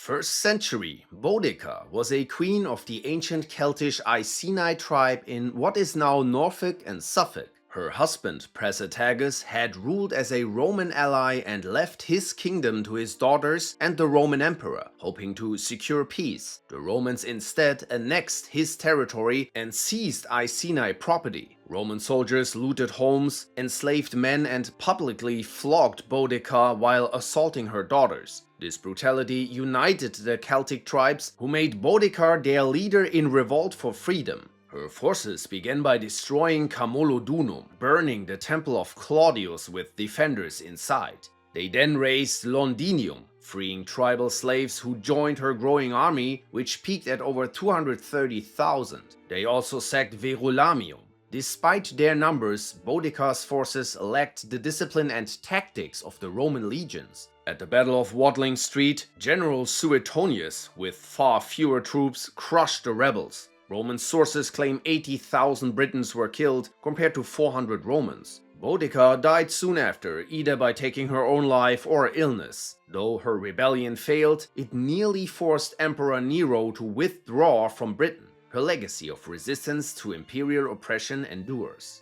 1st century, Boudica was a queen of the ancient Celtic Iceni tribe in what is now Norfolk and Suffolk. Her husband, Prasutagus, had ruled as a Roman ally and left his kingdom to his daughters and the Roman emperor, hoping to secure peace. The Romans instead annexed his territory and seized Iceni property. Roman soldiers looted homes, enslaved men, and publicly flogged Boudica while assaulting her daughters. This brutality united the Celtic tribes, who made Boudica their leader in revolt for freedom. Her forces began by destroying Camulodunum, burning the temple of Claudius with defenders inside. They then raised Londinium, freeing tribal slaves who joined her growing army, which peaked at over 230,000. They also sacked Verulamium. Despite their numbers, Boudica's forces lacked the discipline and tactics of the Roman legions. At the Battle of Watling Street, General Suetonius, with far fewer troops, crushed the rebels. Roman sources claim 80,000 Britons were killed, compared to 400 Romans. Boudica died soon after, either by taking her own life or illness. Though her rebellion failed, it nearly forced Emperor Nero to withdraw from Britain. Her legacy of resistance to imperial oppression endures.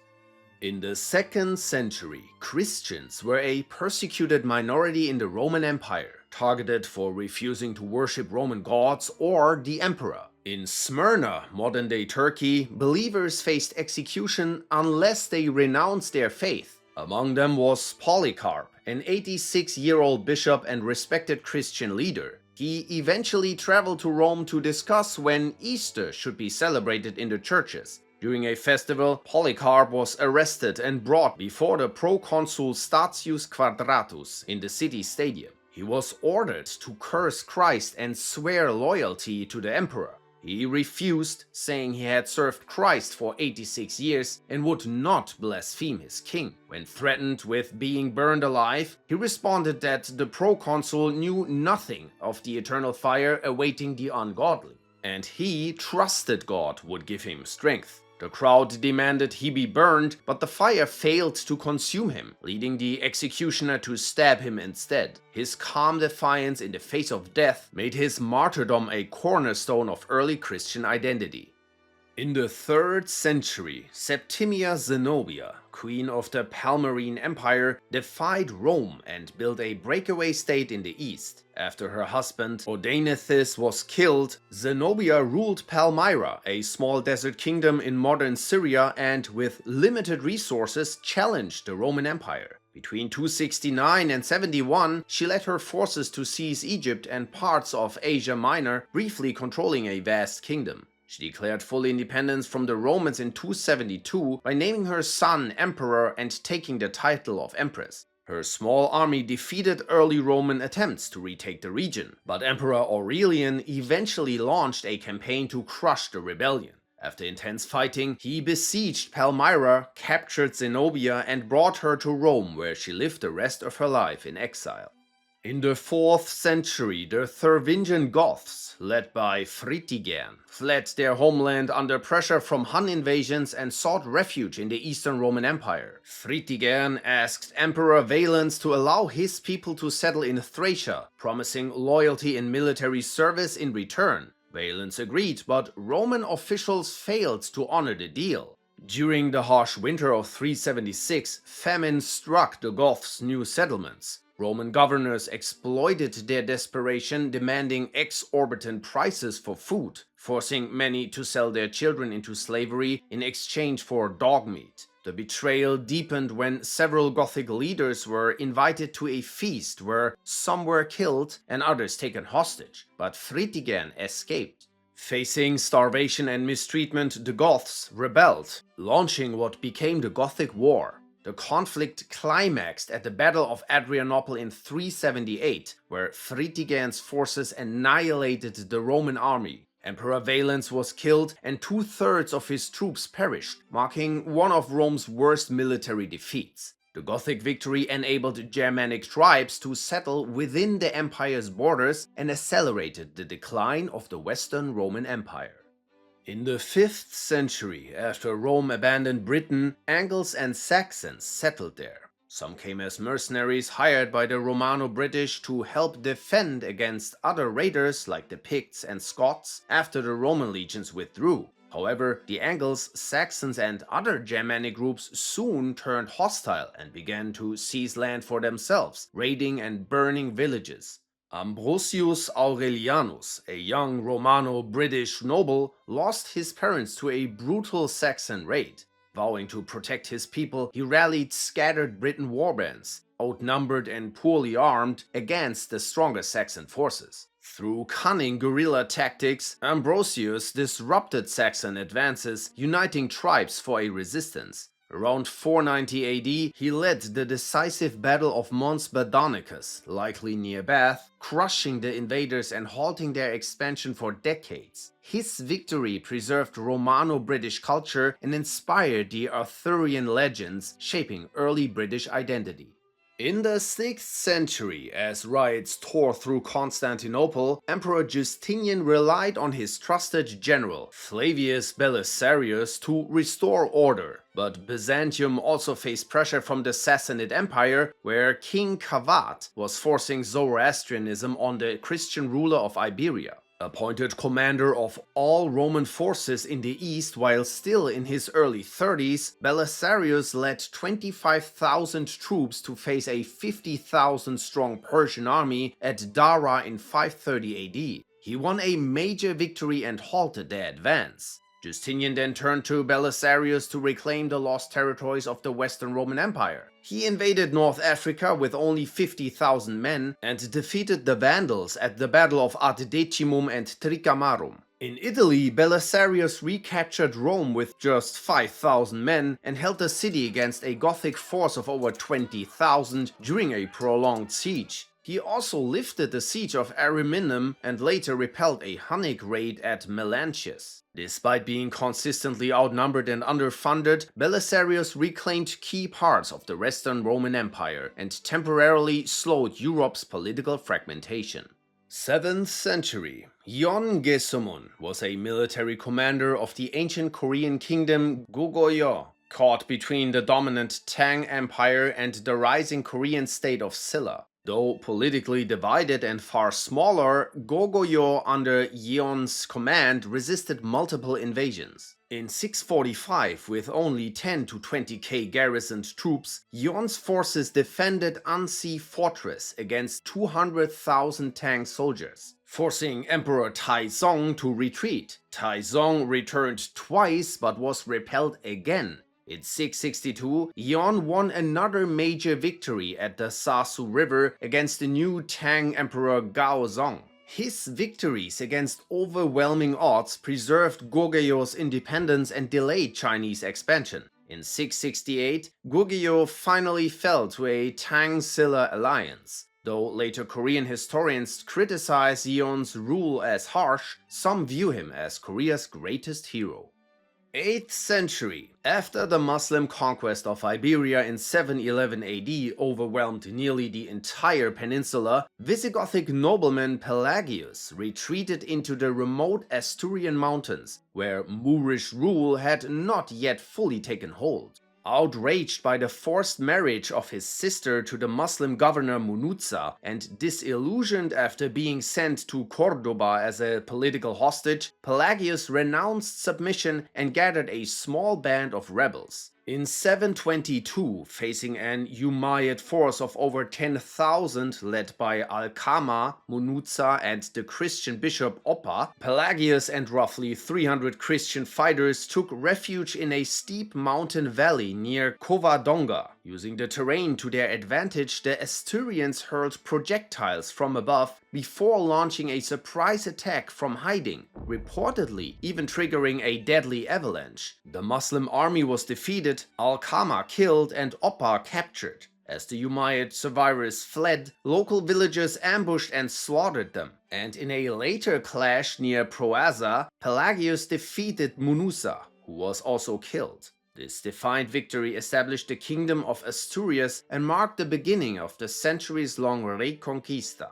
In the 2nd century, Christians were a persecuted minority in the Roman Empire, targeted for refusing to worship Roman gods or the emperor. In Smyrna, modern-day Turkey, believers faced execution unless they renounced their faith. Among them was Polycarp, an 86-year-old bishop and respected Christian leader. He eventually traveled to Rome to discuss when Easter should be celebrated in the churches. During a festival, Polycarp was arrested and brought before the proconsul Statius Quadratus in the city stadium. He was ordered to curse Christ and swear loyalty to the emperor. He refused, saying he had served Christ for 86 years and would not blaspheme his king. When threatened with being burned alive, he responded that the proconsul knew nothing of the eternal fire awaiting the ungodly, and he trusted God would give him strength. The crowd demanded he be burned, but the fire failed to consume him, leading the executioner to stab him instead. His calm defiance in the face of death made his martyrdom a cornerstone of early Christian identity. In the 3rd century, Septimia Zenobia, queen of the Palmyrene Empire, defied Rome and built a breakaway state in the east. After her husband Odaenathus was killed, Zenobia ruled Palmyra, a small desert kingdom in modern Syria, and with limited resources challenged the Roman Empire. Between 269 and 71, she led her forces to seize Egypt and parts of Asia Minor, briefly controlling a vast kingdom. She declared full independence from the Romans in 272 by naming her son emperor and taking the title of empress. Her small army defeated early Roman attempts to retake the region, but Emperor Aurelian eventually launched a campaign to crush the rebellion. After intense fighting, he besieged Palmyra, captured Zenobia, and brought her to Rome, where she lived the rest of her life in exile. In the 4th century, the Thervingian Goths, led by Fritigern, fled their homeland under pressure from Hun invasions and sought refuge in the Eastern Roman Empire. Fritigern asked Emperor Valens to allow his people to settle in Thracia, promising loyalty in military service in return. Valens agreed, but Roman officials failed to honor the deal. During the harsh winter of 376, famine struck the Goths' new settlements. Roman governors exploited their desperation, demanding exorbitant prices for food, forcing many to sell their children into slavery in exchange for dog meat. The betrayal deepened when several Gothic leaders were invited to a feast where some were killed and others taken hostage, but Fritigern escaped. Facing starvation and mistreatment, the Goths rebelled, launching what became the Gothic War. The conflict climaxed at the Battle of Adrianople in 378, where Fritigern's forces annihilated the Roman army. Emperor Valens was killed and 2/3 of his troops perished, marking one of Rome's worst military defeats. The Gothic victory enabled Germanic tribes to settle within the empire's borders and accelerated the decline of the Western Roman Empire. In the 5th century, after Rome abandoned Britain, Angles and Saxons settled there. Some came as mercenaries hired by the Romano-British to help defend against other raiders like the Picts and Scots after the Roman legions withdrew. However, the Angles, Saxons and other Germanic groups soon turned hostile and began to seize land for themselves, raiding and burning villages. Ambrosius Aurelianus, a young Romano-British noble, lost his parents to a brutal Saxon raid. Vowing to protect his people, he rallied scattered Briton warbands, outnumbered and poorly armed, against the stronger Saxon forces. Through cunning guerrilla tactics, Ambrosius disrupted Saxon advances, uniting tribes for a resistance. Around 490 AD, he led the decisive Battle of Mons Badonicus, likely near Bath, crushing the invaders and halting their expansion for decades. His victory preserved Romano-British culture and inspired the Arthurian legends, shaping early British identity. In the 6th century, as riots tore through Constantinople, Emperor Justinian relied on his trusted general, Flavius Belisarius, to restore order. But Byzantium also faced pressure from the Sassanid Empire, where King Kavad was forcing Zoroastrianism on the Christian ruler of Iberia. Appointed commander of all Roman forces in the east while still in his early 30s, Belisarius led 25,000 troops to face a 50,000-strong Persian army at Dara in 530 AD. He won a major victory and halted their advance. Justinian then turned to Belisarius to reclaim the lost territories of the Western Roman Empire. He invaded North Africa with only 50,000 men and defeated the Vandals at the Battle of Ad Decimum and Tricamarum. In Italy, Belisarius recaptured Rome with just 5,000 men and held the city against a Gothic force of over 20,000 during a prolonged siege. He also lifted the siege of Ariminum and later repelled a Hunnic raid at Melantius. Despite being consistently outnumbered and underfunded, Belisarius reclaimed key parts of the Western Roman Empire and temporarily slowed Europe's political fragmentation. 7th century. Yeon Gesumun was a military commander of the ancient Korean kingdom Goguryeo, caught between the dominant Tang Empire and the rising Korean state of Silla. Though politically divided and far smaller, Goguryeo under Yeon's command resisted multiple invasions. In 645, with only 10 to 20k garrisoned troops, Yeon's forces defended Ansi Fortress against 200,000 Tang soldiers, forcing Emperor Taizong to retreat. Taizong returned twice but was repelled again. In 662, Yeon won another major victory at the Sasu River against the new Tang Emperor Gaozong. His victories against overwhelming odds preserved Goguryeo independence and delayed Chinese expansion. In 668, Goguryeo finally fell to a Tang-Silla alliance. Though later Korean historians criticize Yeon's rule as harsh, some view him as Korea's greatest hero. 8th century. After the Muslim conquest of Iberia in 711 AD overwhelmed nearly the entire peninsula, Visigothic nobleman Pelagius retreated into the remote Asturian mountains, where Moorish rule had not yet fully taken hold. Outraged by the forced marriage of his sister to the Muslim governor Munuza and disillusioned after being sent to Cordoba as a political hostage, Pelagius renounced submission and gathered a small band of rebels. In 722, facing an Umayyad force of over 10,000 led by Alkama, Munuza and the Christian bishop Oppa, Pelagius and roughly 300 Christian fighters took refuge in a steep mountain valley near Covadonga. Using the terrain to their advantage, the Asturians hurled projectiles from above before launching a surprise attack from hiding, reportedly even triggering a deadly avalanche. The Muslim army was defeated, Alkama killed and Oppa captured. As the Umayyad survivors fled, local villagers ambushed and slaughtered them, and in a later clash near Proaza, Pelagius defeated Munuza, who was also killed. This defiant victory established the Kingdom of Asturias and marked the beginning of the centuries-long Reconquista.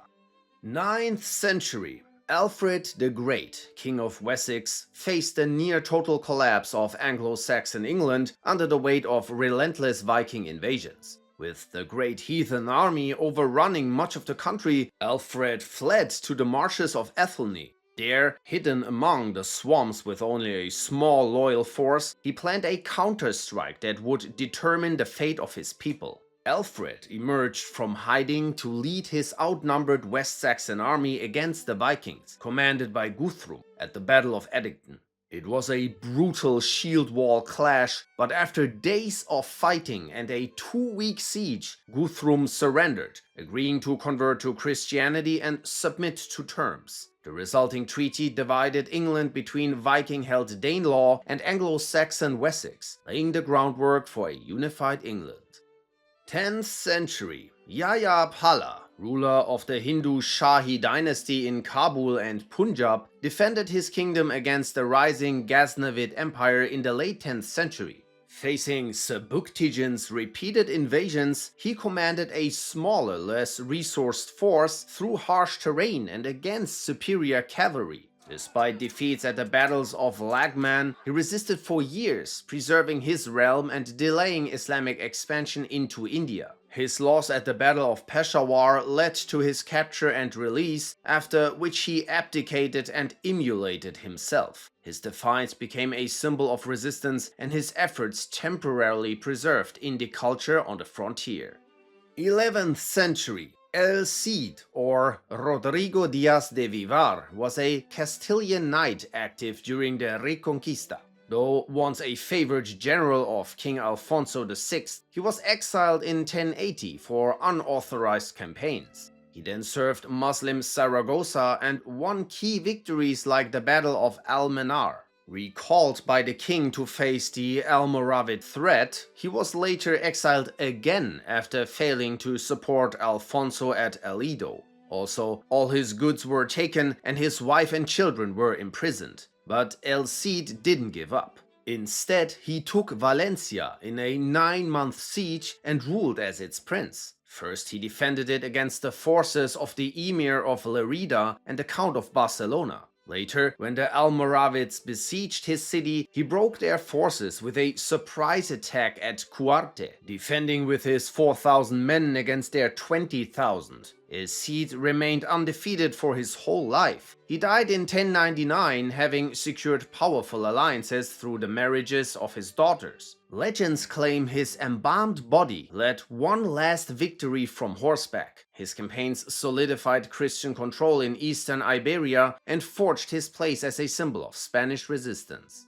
9th century. Alfred the Great, King of Wessex, faced the near-total collapse of Anglo-Saxon England under the weight of relentless Viking invasions. With the great heathen army overrunning much of the country, Alfred fled to the marshes of Athelney. There, hidden among the swamps with only a small loyal force, he planned a counter-strike that would determine the fate of his people. Alfred emerged from hiding to lead his outnumbered West Saxon army against the Vikings, commanded by Guthrum, at the Battle of Edington. It was a brutal shield wall clash, but after days of fighting and a 2-week siege, Guthrum surrendered, agreeing to convert to Christianity and submit to terms. The resulting treaty divided England between Viking-held Danelaw and Anglo-Saxon Wessex, laying the groundwork for a unified England. 10th century, Yahya Pala, ruler of the Hindu Shahi dynasty in Kabul and Punjab, defended his kingdom against the rising Ghaznavid Empire in the late 10th century. Facing Sebuktigin's repeated invasions, he commanded a smaller, less resourced force through harsh terrain and against superior cavalry. Despite defeats at the battles of Lagman, he resisted for years, preserving his realm and delaying Islamic expansion into India. His loss at the Battle of Peshawar led to his capture and release, after which he abdicated and immolated himself. His defiance became a symbol of resistance, and his efforts temporarily preserved Indic culture on the frontier. 11th century. El Cid, or Rodrigo Díaz de Vivar, was a Castilian knight active during the Reconquista. Though once a favored general of King Alfonso VI, he was exiled in 1080 for unauthorized campaigns. He then served Muslim Saragossa and won key victories like the Battle of Almenar. Recalled by the king to face the Almoravid threat, he was later exiled again after failing to support Alfonso at Aledo. Also, all his goods were taken and his wife and children were imprisoned. But El Cid didn't give up. Instead, he took Valencia in a 9-month siege and ruled as its prince. First, he defended it against the forces of the Emir of Lerida and the Count of Barcelona. Later, when the Almoravids besieged his city, he broke their forces with a surprise attack at Cuarte, defending with his 4,000 men against their 20,000. El Cid remained undefeated for his whole life. He died in 1099, having secured powerful alliances through the marriages of his daughters. Legends claim his embalmed body led one last victory from horseback. His campaigns solidified Christian control in eastern Iberia and forged his place as a symbol of Spanish resistance.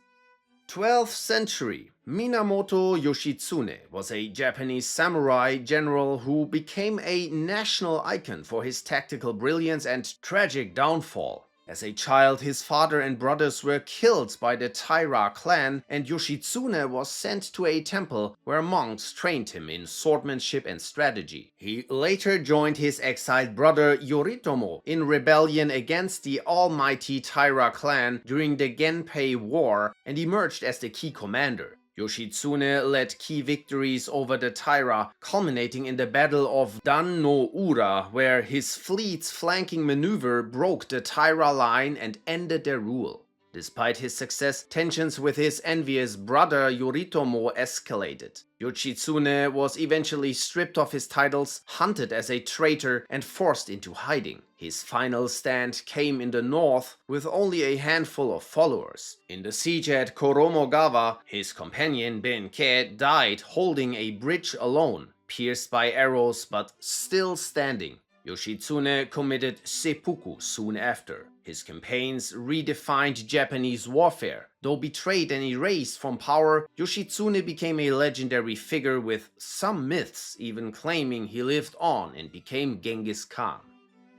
12th century. Minamoto Yoshitsune was a Japanese samurai general who became a national icon for his tactical brilliance and tragic downfall. As a child, his father and brothers were killed by the Taira clan, and Yoshitsune was sent to a temple where monks trained him in swordsmanship and strategy. He later joined his exiled brother Yoritomo in rebellion against the almighty Taira clan during the Genpei War and emerged as the key commander. Yoshitsune led key victories over the Taira, culminating in the Battle of Dan no Ura, where his fleet's flanking maneuver broke the Taira line and ended their rule. Despite his success, tensions with his envious brother Yoritomo escalated. Yoshitsune was eventually stripped of his titles, hunted as a traitor, and forced into hiding. His final stand came in the north, with only a handful of followers. In the siege at Koromogawa, his companion Benkei died holding a bridge alone, pierced by arrows but still standing. Yoshitsune committed seppuku soon after. His campaigns redefined Japanese warfare. Though betrayed and erased from power, Yoshitsune became a legendary figure, with some myths even claiming he lived on and became Genghis Khan.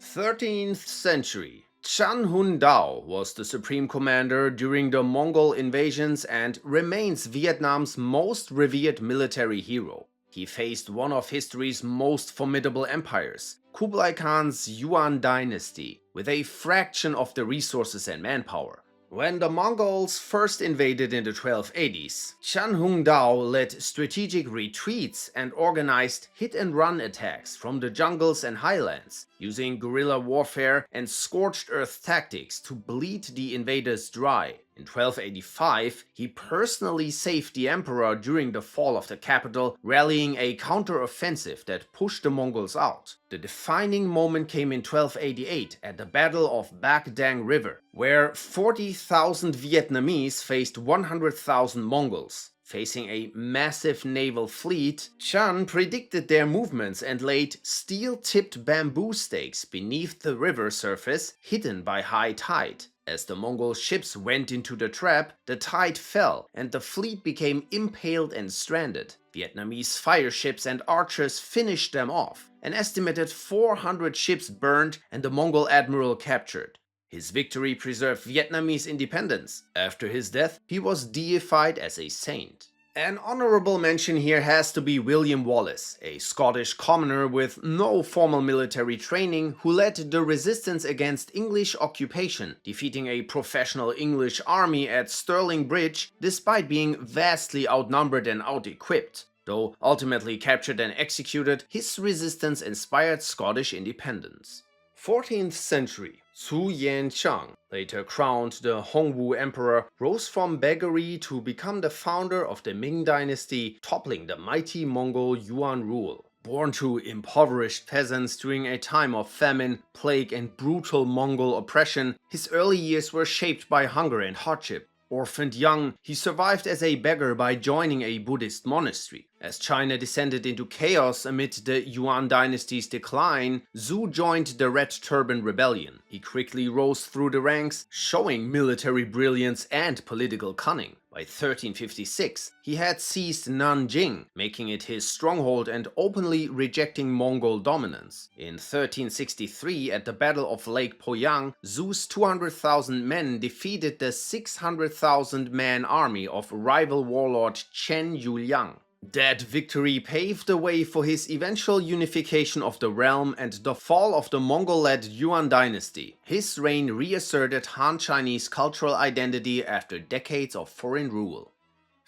13th century. Chan Hun Dao was the supreme commander during the Mongol invasions and remains Vietnam's most revered military hero. He faced one of history's most formidable empires, Kublai Khan's Yuan dynasty, with a fraction of the resources and manpower. When the Mongols first invaded in the 1280s, Chan Hun Dao led strategic retreats and organized hit-and-run attacks from the jungles and highlands, using guerrilla warfare and scorched earth tactics to bleed the invaders dry. In 1285, he personally saved the emperor during the fall of the capital, rallying a counter-offensive that pushed the Mongols out. The defining moment came in 1288 at the Battle of Bac Dang River, where 40,000 Vietnamese faced 100,000 Mongols. Facing a massive naval fleet, Chun predicted their movements and laid steel-tipped bamboo stakes beneath the river surface, hidden by high tide. As the Mongol ships went into the trap, the tide fell and the fleet became impaled and stranded. Vietnamese fire ships and archers finished them off. An estimated 400 ships burned and the Mongol admiral captured. His victory preserved Vietnamese independence. After his death, he was deified as a saint. An honorable mention here has to be William Wallace, a Scottish commoner with no formal military training who led the resistance against English occupation, defeating a professional English army at Stirling Bridge despite being vastly outnumbered and out-equipped. Though ultimately captured and executed, his resistance inspired Scottish independence. 14th century, Su Yan-chang, later crowned the Hongwu Emperor, rose from beggary to become the founder of the Ming dynasty, toppling the mighty Mongol Yuan rule. Born to impoverished peasants during a time of famine, plague and brutal Mongol oppression, his early years were shaped by hunger and hardship. Orphaned young, he survived as a beggar by joining a Buddhist monastery. As China descended into chaos amid the Yuan dynasty's decline, Zhu joined the Red Turban Rebellion. He quickly rose through the ranks, showing military brilliance and political cunning. By 1356, he had seized Nanjing, making it his stronghold and openly rejecting Mongol dominance. In 1363, at the Battle of Lake Poyang, Zhu's 200,000 men defeated the 600,000-man army of rival warlord Chen Yuliang. That victory paved the way for his eventual unification of the realm and the fall of the Mongol-led Yuan dynasty. His reign reasserted Han Chinese cultural identity after decades of foreign rule.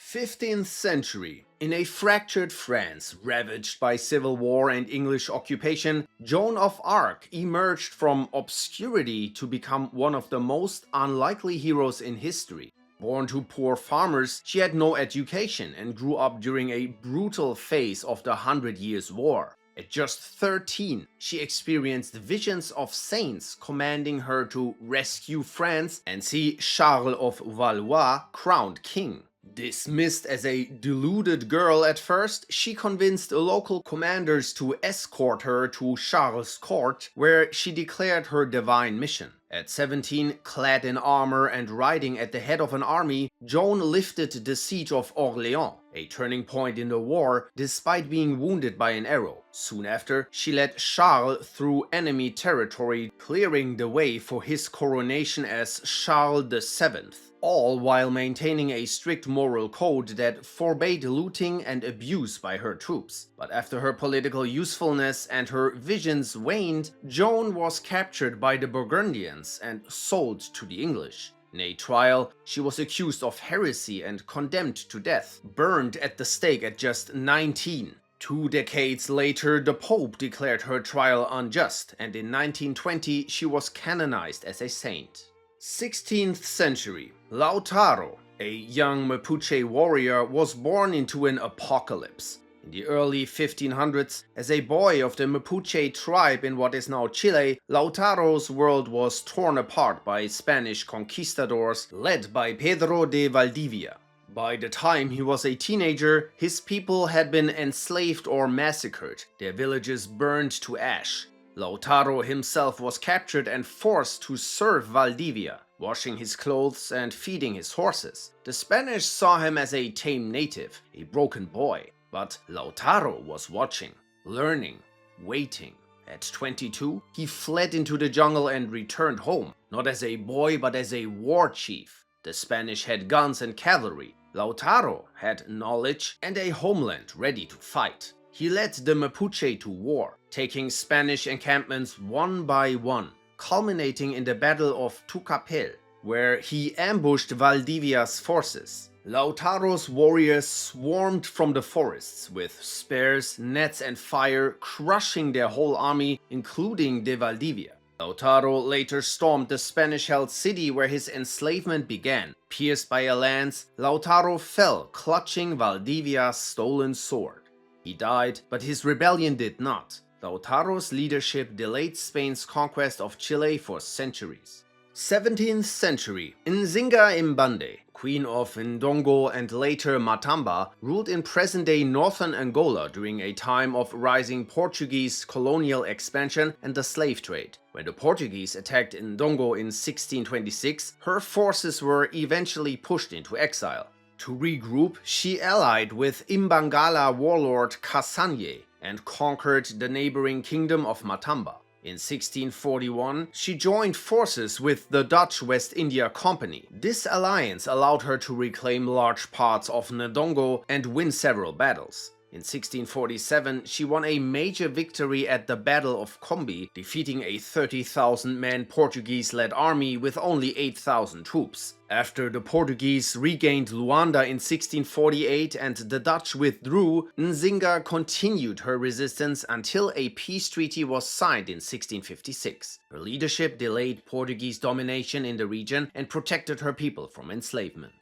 15th century. In a fractured France, ravaged by civil war and English occupation, Joan of Arc emerged from obscurity to become one of the most unlikely heroes in history. Born to poor farmers, she had no education and grew up during a brutal phase of the 100 Years' War. At just 13, she experienced visions of saints commanding her to rescue France and see Charles of Valois crowned king. Dismissed as a deluded girl at first, she convinced local commanders to escort her to Charles' court, where she declared her divine mission. At 17, clad in armor and riding at the head of an army, Joan lifted the siege of Orléans, a turning point in the war despite being wounded by an arrow. Soon after, she led Charles through enemy territory, clearing the way for his coronation as Charles VII. All while maintaining a strict moral code that forbade looting and abuse by her troops. But after her political usefulness and her visions waned, Joan was captured by the Burgundians and sold to the English. In a trial, she was accused of heresy and condemned to death, burned at the stake at just 19. 2 decades later, the Pope declared her trial unjust, and in 1920 she was canonized as a saint. 16th century. Lautaro, a young Mapuche warrior, was born into an apocalypse. In the early 1500s, as a boy of the Mapuche tribe in what is now Chile, Lautaro's world was torn apart by Spanish conquistadors led by Pedro de Valdivia. By the time he was a teenager, his people had been enslaved or massacred, their villages burned to ash. Lautaro himself was captured and forced to serve Valdivia, washing his clothes and feeding his horses. The Spanish saw him as a tame native, a broken boy. But Lautaro was watching, learning, waiting. At 22, he fled into the jungle and returned home, not as a boy but as a war chief. The Spanish had guns and cavalry. Lautaro had knowledge and a homeland ready to fight. He led the Mapuche to war, taking Spanish encampments one by one, culminating in the Battle of Tucapel, where he ambushed Valdivia's forces. Lautaro's warriors swarmed from the forests with spears, nets and fire, crushing their whole army, including de Valdivia. Lautaro later stormed the Spanish-held city where his enslavement began. Pierced by a lance, Lautaro fell, clutching Valdivia's stolen sword. He died, but his rebellion did not. Lautaro's leadership delayed Spain's conquest of Chile for centuries. 17th century, Nzinga Mbande, queen of Ndongo and later Matamba, ruled in present-day northern Angola during a time of rising Portuguese colonial expansion and the slave trade. When the Portuguese attacked Ndongo in 1626, her forces were eventually pushed into exile. To regroup, she allied with Imbangala warlord Kasanye and conquered the neighboring kingdom of Matamba. In 1641, she joined forces with the Dutch West India Company. This alliance allowed her to reclaim large parts of Ndongo and win several battles. In 1647, she won a major victory at the Battle of Combi, defeating a 30,000-man Portuguese-led army with only 8,000 troops. After the Portuguese regained Luanda in 1648 and the Dutch withdrew, Nzinga continued her resistance until a peace treaty was signed in 1656. Her leadership delayed Portuguese domination in the region and protected her people from enslavement.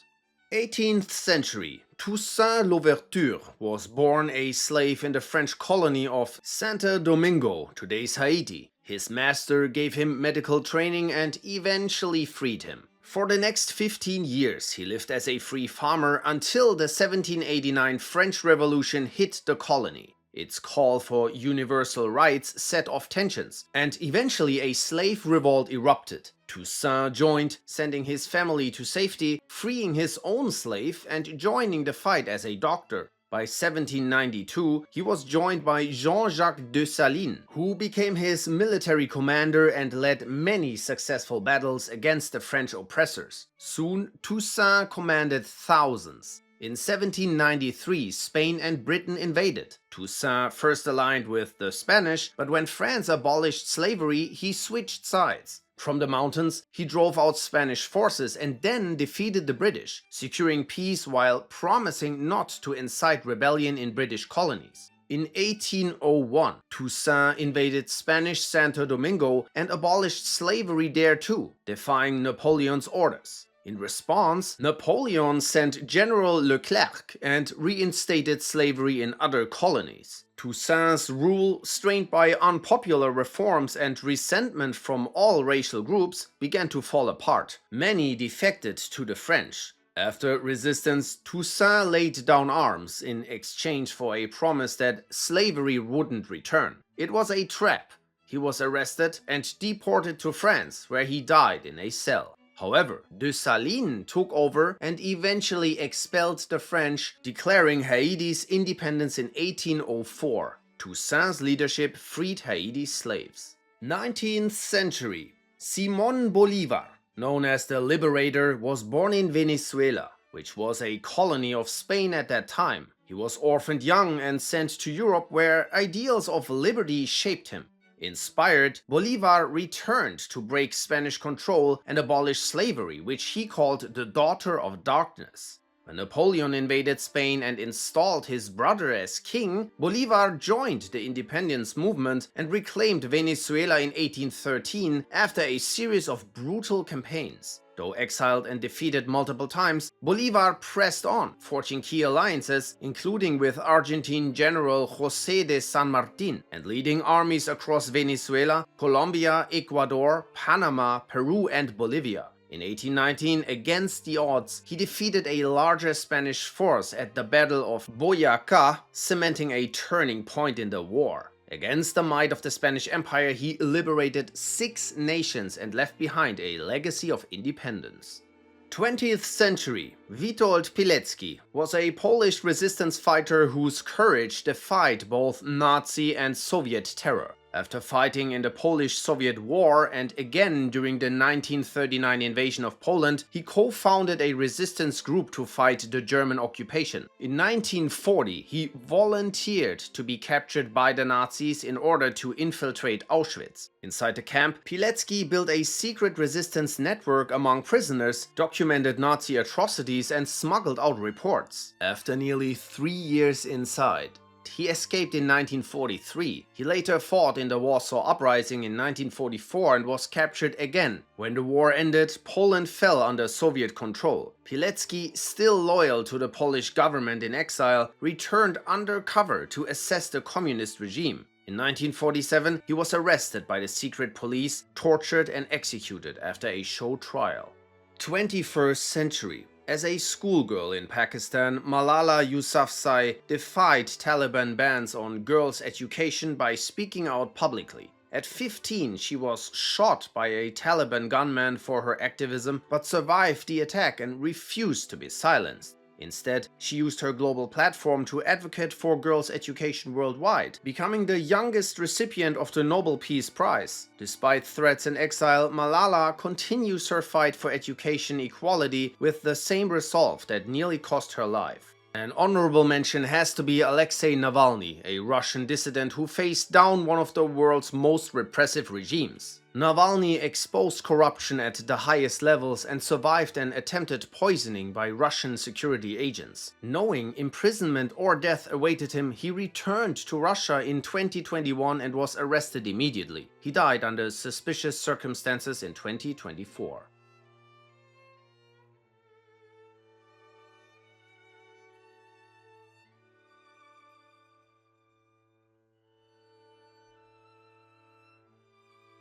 18th century, Toussaint Louverture was born a slave in the French colony of Santo Domingo, today's Haiti. His master gave him medical training and eventually freed him. For the next 15 years, he lived as a free farmer until the 1789 French Revolution hit the colony. Its call for universal rights set off tensions, and eventually a slave revolt erupted. Toussaint joined, sending his family to safety, freeing his own slave, and joining the fight as a doctor. By 1792, he was joined by Jean-Jacques Dessalines, who became his military commander and led many successful battles against the French oppressors. Soon, Toussaint commanded thousands. In 1793, Spain and Britain invaded. Toussaint first aligned with the Spanish, but when France abolished slavery, he switched sides. From the mountains, he drove out Spanish forces and then defeated the British, securing peace while promising not to incite rebellion in British colonies. In 1801, Toussaint invaded Spanish Santo Domingo and abolished slavery there too, defying Napoleon's orders. In response, Napoleon sent General Leclerc and reinstated slavery in other colonies. Toussaint's rule, strained by unpopular reforms and resentment from all racial groups, began to fall apart. Many defected to the French. After resistance, Toussaint laid down arms in exchange for a promise that slavery wouldn't return. It was a trap. He was arrested and deported to France, where he died in a cell. However, Dessalines took over and eventually expelled the French, declaring Haiti's independence in 1804. Toussaint's leadership freed Haiti's slaves. 19th century, Simón Bolívar, known as the Liberator, was born in Venezuela, which was a colony of Spain at that time. He was orphaned young and sent to Europe, where ideals of liberty shaped him. Inspired, Bolívar returned to break Spanish control and abolish slavery, which he called the Daughter of Darkness. When Napoleon invaded Spain and installed his brother as king, Bolívar joined the independence movement and reclaimed Venezuela in 1813 after a series of brutal campaigns. Though exiled and defeated multiple times, Bolívar pressed on, forging key alliances, including with Argentine General José de San Martín, and leading armies across Venezuela, Colombia, Ecuador, Panama, Peru, and Bolivia. In 1819, against the odds, he defeated a larger Spanish force at the Battle of Boyacá, cementing a turning point in the war. Against the might of the Spanish Empire, he liberated 6 nations and left behind a legacy of independence. 20th century, Witold Pilecki was a Polish resistance fighter whose courage defied both Nazi and Soviet terror. After fighting in the Polish-Soviet War and again during the 1939 invasion of Poland, he co-founded a resistance group to fight the German occupation. In 1940, he volunteered to be captured by the Nazis in order to infiltrate Auschwitz. Inside the camp, Pilecki built a secret resistance network among prisoners, documented Nazi atrocities, and smuggled out reports. After nearly 3 years inside, He escaped in 1943. He later fought in the Warsaw Uprising in 1944 and was captured again. When the war ended, Poland fell under Soviet control. Pilecki, still loyal to the Polish government in exile, returned undercover to assess the communist regime. In 1947, he was arrested by the secret police, tortured and executed after a show trial. 21st century. As a schoolgirl in Pakistan, Malala Yousafzai defied Taliban bans on girls' education by speaking out publicly. At 15, she was shot by a Taliban gunman for her activism, but survived the attack and refused to be silenced. Instead, she used her global platform to advocate for girls' education worldwide, becoming the youngest recipient of the Nobel Peace Prize. Despite threats and exile, Malala continues her fight for education equality with the same resolve that nearly cost her life. An honorable mention has to be Alexei Navalny, a Russian dissident who faced down one of the world's most repressive regimes. Navalny exposed corruption at the highest levels and survived an attempted poisoning by Russian security agents. Knowing imprisonment or death awaited him, he returned to Russia in 2021 and was arrested immediately. He died under suspicious circumstances in 2024.